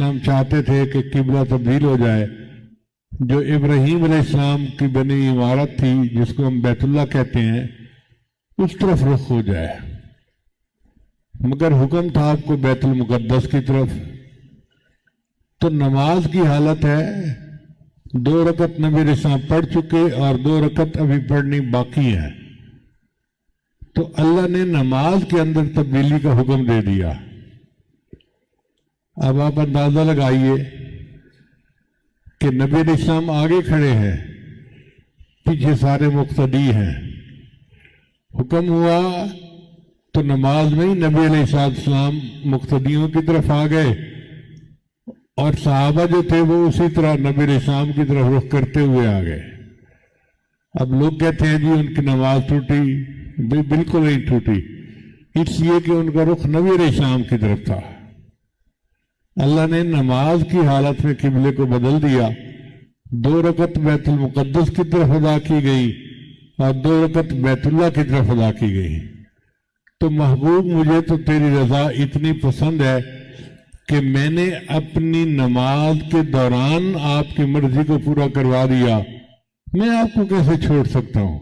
السلام چاہتے تھے کہ قبلہ تبدیل ہو جائے، جو ابراہیم علیہ السلام کی بنی عمارت تھی جس کو ہم بیت اللہ کہتے ہیں اس طرف رخ ہو جائے، مگر حکم تھا آپ کو بیت المقدس کی طرف۔ تو نماز کی حالت ہے 2 رکعت نبی علیہ السلام پڑھ چکے اور 2 رکعت ابھی پڑھنی باقی ہے، تو اللہ نے نماز کے اندر تبدیلی کا حکم دے دیا۔ اب آپ اندازہ لگائیے کہ نبی علیہ السلام آگے کھڑے ہیں، پیچھے سارے مقتدی ہیں، حکم ہوا تو نماز میں ہی نبی علیہ السلام مقتدیوں کی طرف آ گئے، اور صحابہ جو تھے وہ اسی طرح نبی علیہ السلام کی طرف رخ کرتے ہوئے آ گئے۔ اب لوگ کہتے ہیں جی ان کی نماز ٹوٹی، بالکل نہیں ٹوٹی، اس لیے کہ ان کا رخ نبی علیہ السلام کی طرف تھا۔ اللہ نے نماز کی حالت میں قبلے کو بدل دیا، 2 رکعت بیت المقدس کی طرف ادا کی گئی اور 2 رکعت بیت اللہ کی طرف ادا کی گئی۔ تو محبوب مجھے تو تیری رضا اتنی پسند ہے کہ میں نے اپنی نماز کے دوران آپ کی مرضی کو پورا کروا دیا، میں آپ کو کیسے چھوڑ سکتا ہوں؟